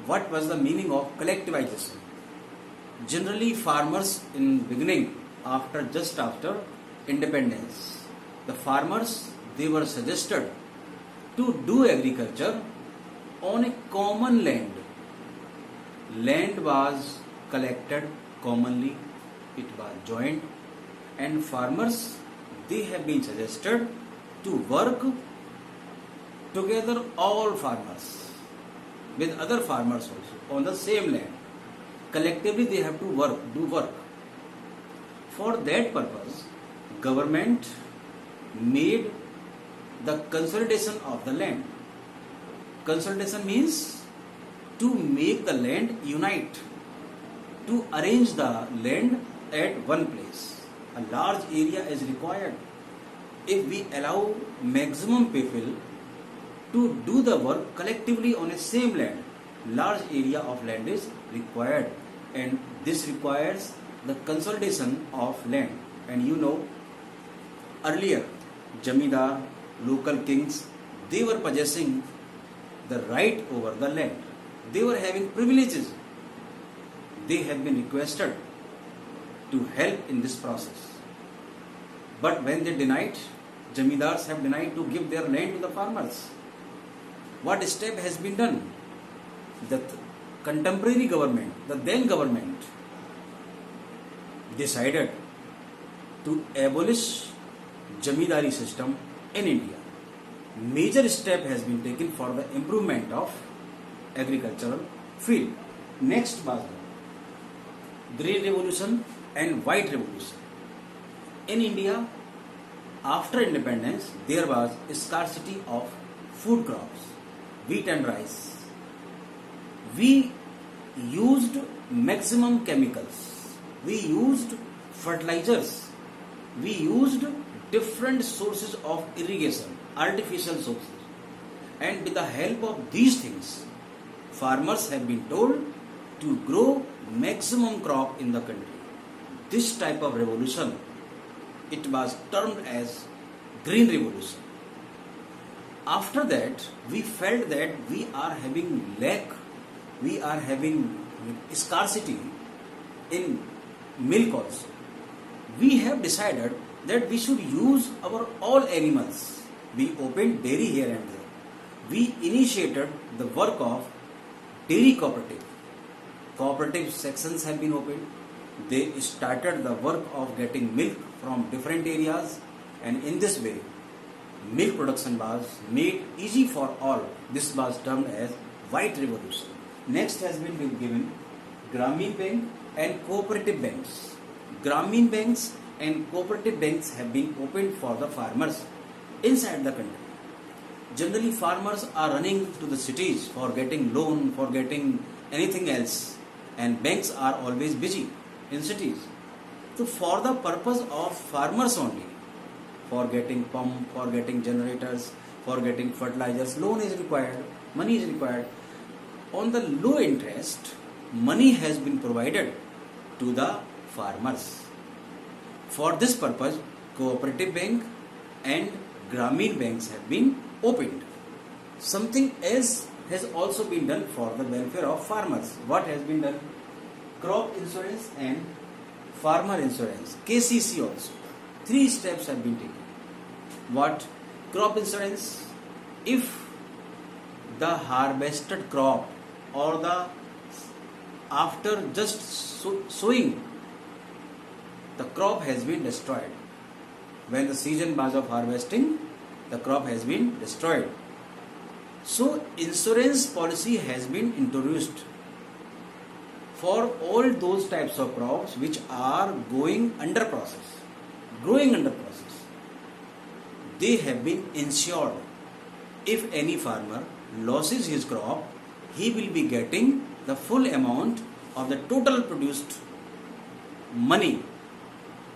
what was the meaning of collectivization. Generally, farmers in beginning, just after independence, the farmers, they were suggested to do agriculture on a common land. Land was collected commonly, it was joined, and farmers, they have been suggested to work together, all farmers with other farmers also on the same land. Collectively they have to do work. For that purpose, government made the consolidation of the land. Consolidation means to make the land unite, to arrange the land at one place. A large area is required. If we allow maximum people to do the work collectively on a same land, large area of land is required, and this requires the consolidation of land. And you know, earlier Jamidar, local kings, they were possessing the right over the land. They were having privileges. They have been requested to help in this process. But when they denied, Jamidars have denied to give their land to the farmers. What step has been done? The contemporary government, the then government, decided to abolish Jamidari system in India. Major step has been taken for the improvement of agricultural field. Next was the Green Revolution and White Revolution. In India, after independence, there was a scarcity of food crops, wheat and rice. We used maximum chemicals. We used fertilizers. We used different sources of irrigation, artificial sources. And with the help of these things, farmers have been told to grow maximum crop in the country. This type of revolution, it was termed as Green Revolution. After that, we felt that we are having lack, we are having scarcity in milk also. We have decided that we should use our all animals. We opened dairy here and there. We initiated the work of dairy cooperative. Cooperative sections have been opened. They started the work of getting milk from different areas, and in this way, milk production was made easy for all. This was termed as White Revolution. Next has been given Grameen Bank and cooperative banks. Grameen banks and cooperative banks have been opened for the farmers inside the country. Generally, farmers are running to the cities for getting loan, for getting anything else, and banks are always busy in cities. So for the purpose of farmers only, for getting pump, for getting generators, for getting fertilizers, loan is required, money is required. On the low interest, money has been provided to the farmers. For this purpose, cooperative bank and Grameen banks have been opened. Something else has also been done for the welfare of farmers. What has been done? Crop insurance and farmer insurance, KCC also. 3 steps have been taken. What? Crop insurance. If the harvested crop or the after just sowing, the crop has been destroyed. When the season was of harvesting, the crop has been destroyed. So insurance policy has been introduced for all those types of crops which are growing under process. They have been insured. If any farmer loses his crop, he will be getting the full amount of the total produced money,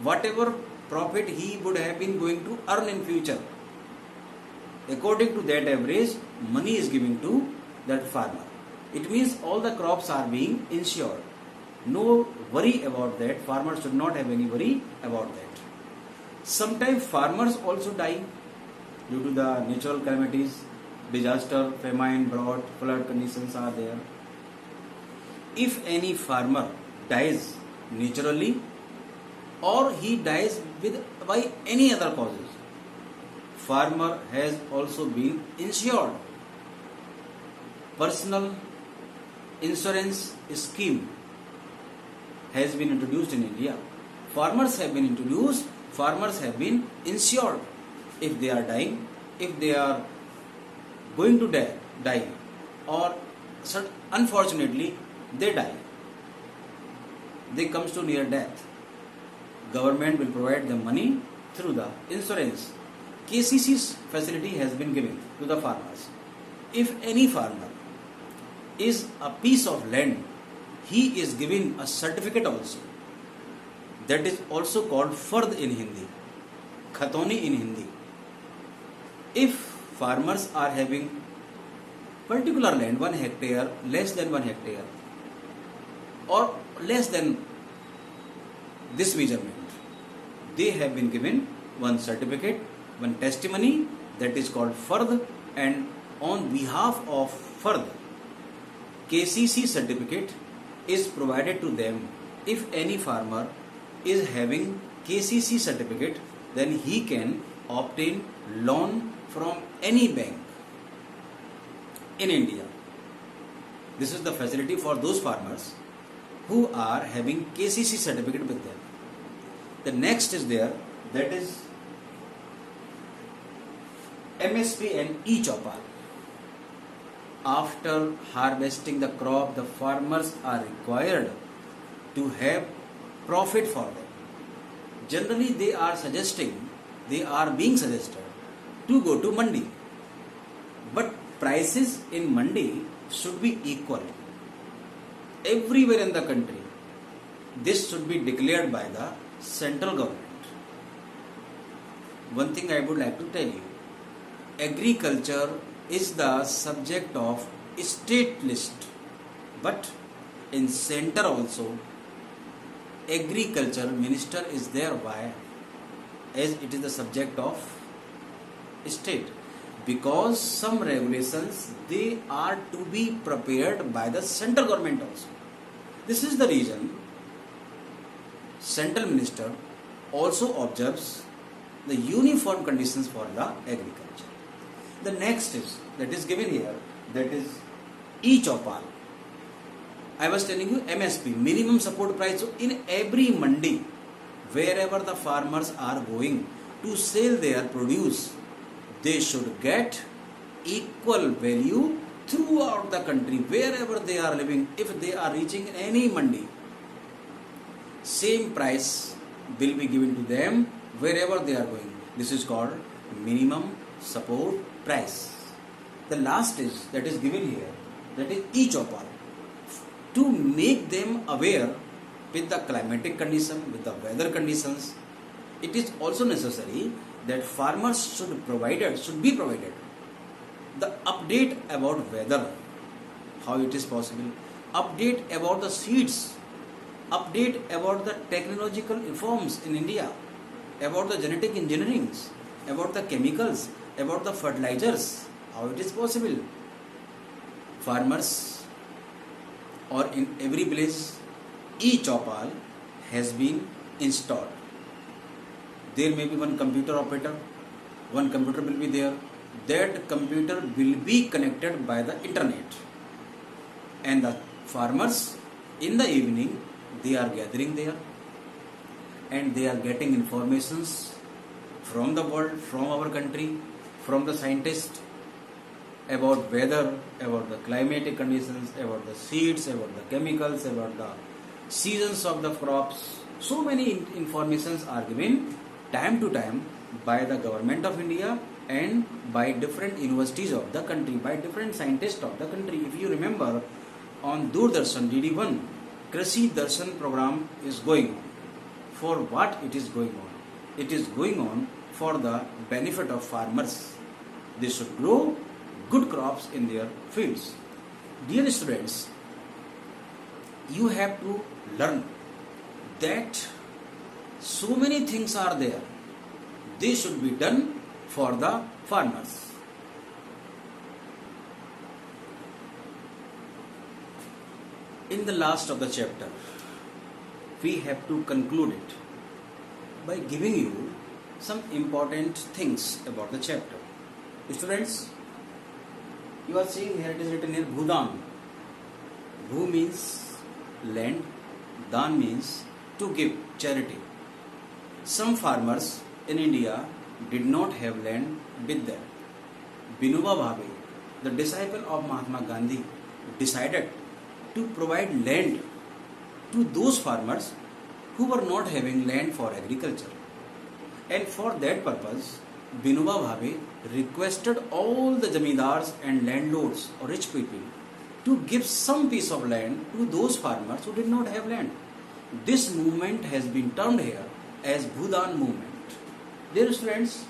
whatever profit he would have been going to earn in future. According to that average, money is given to that farmer. It means all the crops are being insured. No worry about that. Farmers should not have any worry about that. Sometimes farmers also die due to the natural calamities, disaster, famine, drought, flood conditions are there. if any farmer dies naturally or he dies by any other causes, farmer has also been insured. Personal insurance scheme has been introduced in India. Farmers have been introduced, farmers have been insured. If they are dying, if they are going to die or unfortunately they die, they comes to near death, government will provide the money through the insurance. KCC's facility has been given to the farmers. If any farmer is a piece of land, he is given a certificate also. That is also called fard in Hindi, khatoni in Hindi. If farmers are having particular land, 1 hectare, less than 1 hectare, or less than this measurement, they have been given one certificate, one testimony, that is called fard, and on behalf of fard, KCC certificate is provided to them. If any farmer is having KCC certificate, then he can obtain loan from any bank in India. This is the facility for those farmers who are having KCC certificate with them. The next is there, that is MSP and e-Chopal. After harvesting the crop, the farmers are required to have profit for them. Generally, they are being suggested to go to mandi. But prices in mandi should be equal everywhere in the country. This should be declared by the central government. One thing I would like to tell you, agriculture is the subject of state list, but in center also agriculture minister is there. Why? As it is the subject of state, because some regulations they are to be prepared by the central government also. This is the reason central minister also observes the uniform conditions for the agriculture. The next is, that is given here, that is e-Chopal. I was telling you MSP, minimum support price. So in every mandi, wherever the farmers are going to sell their produce, they should get equal value throughout the country, wherever they are living. If they are reaching any mandi, same price will be given to them wherever they are going. This is called minimum support price. The last is, that is given here, that is e-Chopal. To make them aware with the climatic condition, with the weather conditions, it is also necessary that farmers should be provided the update about weather, how it is possible, update about the seeds, update about the technological reforms in India, about the genetic engineering, about the chemicals, about the fertilizers, how it is possible. Farmers, or in every place, e-Chopal has been installed. There may be one computer operator, one computer will be there. That computer will be connected by the internet, and the farmers in the evening they are gathering there and they are getting informations from the world, from our country, from the scientists about weather, about the climatic conditions, about the seeds, about the chemicals, about the seasons of the crops. So many informations are given time to time by the government of India and by different universities of the country, by different scientists of the country. If you remember, on Doordarshan DD1, Krishi Darshan program is going on. For what it is going on? It is going on for the benefit of farmers. They should grow good crops in their fields. Dear students, you have to learn that so many things are there. They should be done for the farmers. In the last of the chapter, we have to conclude it by giving you some important things about the chapter. Students, you are seeing here it is written here Bhudan. Bhu means land, Dan means to give, charity. Some farmers in India did not have land with them. Vinoba Bhave, the disciple of Mahatma Gandhi, decided to provide land to those farmers who were not having land for agriculture. And for that purpose, Vinoba Bhave requested all the zamindars and landlords or rich people to give some piece of land to those farmers who did not have land. This movement has been termed here as Bhudan movement. Dear students,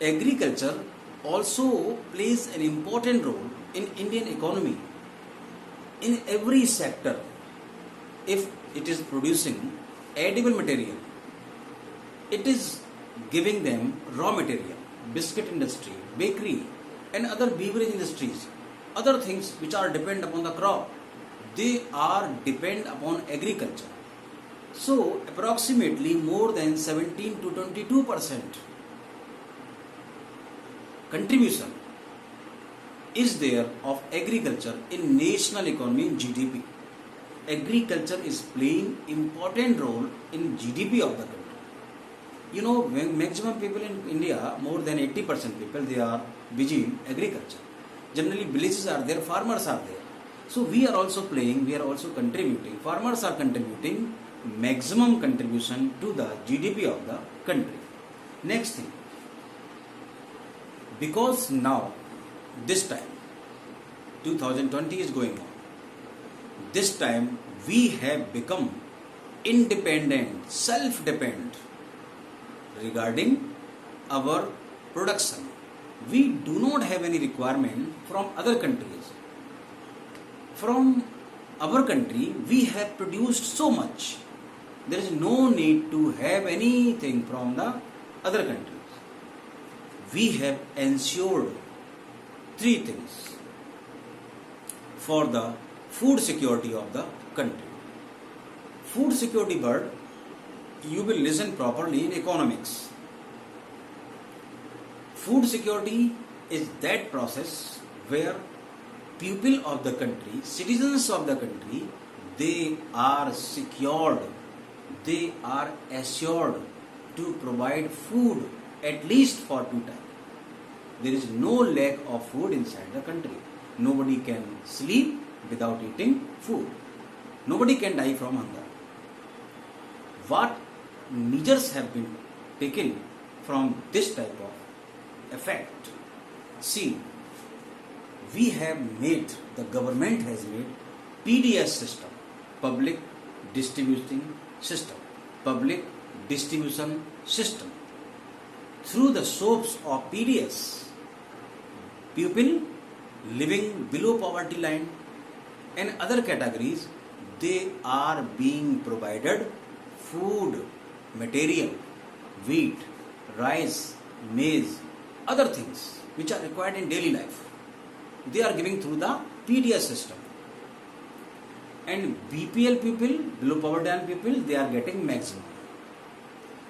agriculture also plays an important role in Indian economy. In every sector, if it is producing edible material, it is giving them raw material, biscuit industry, bakery and other beverage industries, other things which are depend upon the crop, they are depend upon agriculture. So approximately more than 17 to 22% contribution is there of agriculture in national economy in GDP. Agriculture is playing important role in GDP of the country. You know, maximum people in India, more than 80% people, they are busy in agriculture. Generally villages are there, farmers are there. So we are also playing, we are also contributing. Farmers are contributing maximum contribution to the GDP of the country. Next thing, because now this time 2020 is going on, this time we have become independent, self-dependent regarding our production. We do not have any requirement from other countries. From our country we have produced so much. There is no need to have anything from the other countries. We have ensured three things for the food security of the country. Food security word, you will listen properly in economics. Food security is that process where people of the country, citizens of the country, they are secured, they are assured to provide food at least for 2 times. There is no lack of food inside the country. Nobody can sleep without eating food. Nobody can die from hunger. What measures have been taken from this type of effect? See, we have made, the government has made PDS system, public distributing system, public distribution system. Through the source of PDS, people living below poverty line and other categories, they are being provided food, material, wheat, rice, maize, other things which are required in daily life. They are giving through the PDS system. And BPL people, below poverty line people, they are getting maximum.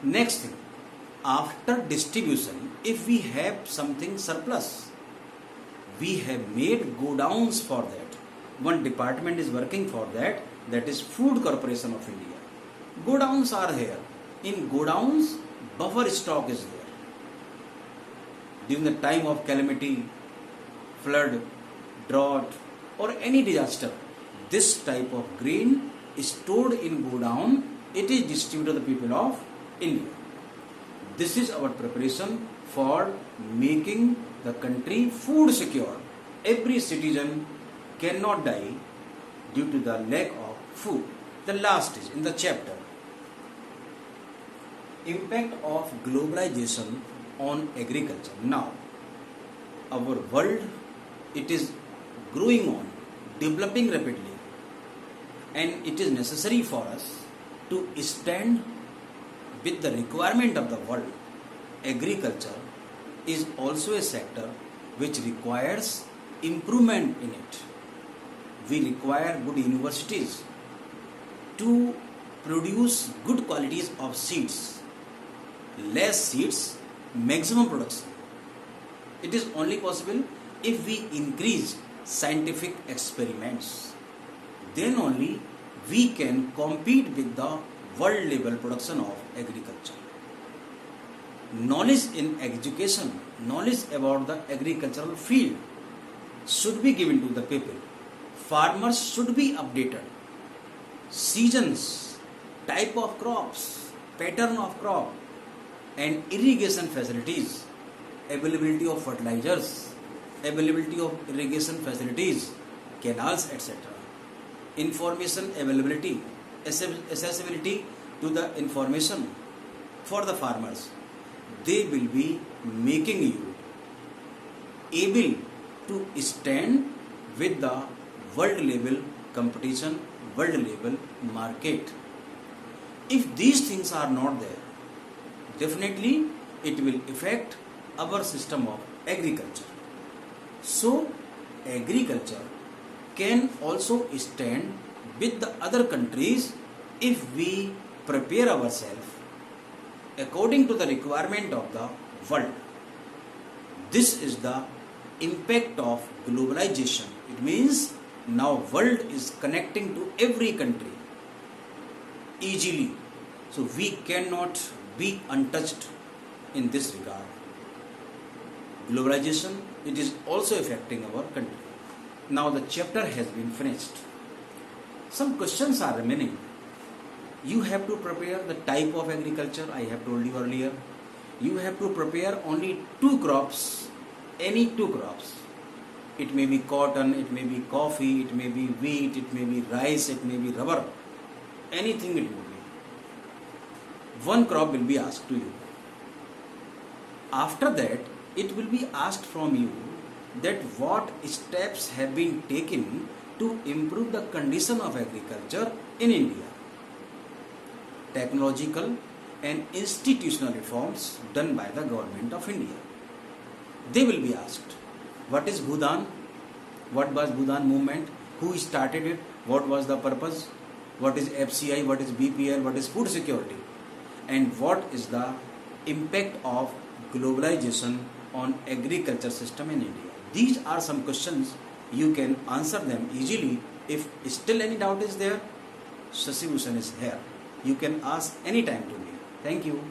Next thing, after distribution, if we have something surplus, we have made godowns for that. One department is working for that, that is Food Corporation of India. Godowns are here. In godowns, buffer stock is there. During the time of calamity, flood, drought or any disaster, this type of grain is stored in godown. It is distributed to the people of India. This is our preparation for making the country food secure. Every citizen cannot die due to the lack of food. The last is in the chapter, impact of globalization on agriculture. Now, our world, it is growing on, developing rapidly, and it is necessary for us to stand with the requirement of the world. Agriculture is also a sector which requires improvement in it. we require good universities to produce good qualities of seeds. Less seeds, maximum production. It is only possible if we increase scientific experiments. Then only we can compete with the world level production of agriculture. Knowledge in education, knowledge about the agricultural field should be given to the people. Farmers should be updated. Seasons, type of crops, pattern of crop, and irrigation facilities, availability of fertilizers, availability of irrigation facilities, canals, etc. Information availability, accessibility to the information for the farmers. They will be making you able to stand with the world level competition, world level market. If these things are not there, definitely it will affect our system of agriculture. So, agriculture can also stand with the other countries if we prepare ourselves according to the requirement of the world. This is the impact of globalization. It means now world is connecting to every country easily. So we cannot be untouched in this regard. Globalization, it is also affecting our country. Now the chapter has been finished. Some questions are remaining. You have to prepare the type of agriculture, I have told you earlier. You have to prepare only 2 crops, any 2 crops. It may be cotton, it may be coffee, it may be wheat, it may be rice, it may be rubber. Anything it will be. 1 crop will be asked to you. After that, it will be asked from you that what steps have been taken to improve the condition of agriculture in India. Technological and institutional reforms done by the government of India. They will be asked, what is Bhudan? What was Bhudan movement? Who started it? What was the purpose? What is FCI? What is BPL? What is food security? And what is the impact of globalization on agriculture system in India? These are some questions. You can answer them easily. If still any doubt is there, Shashi Bhushan is here. You can ask anytime to me. Thank you.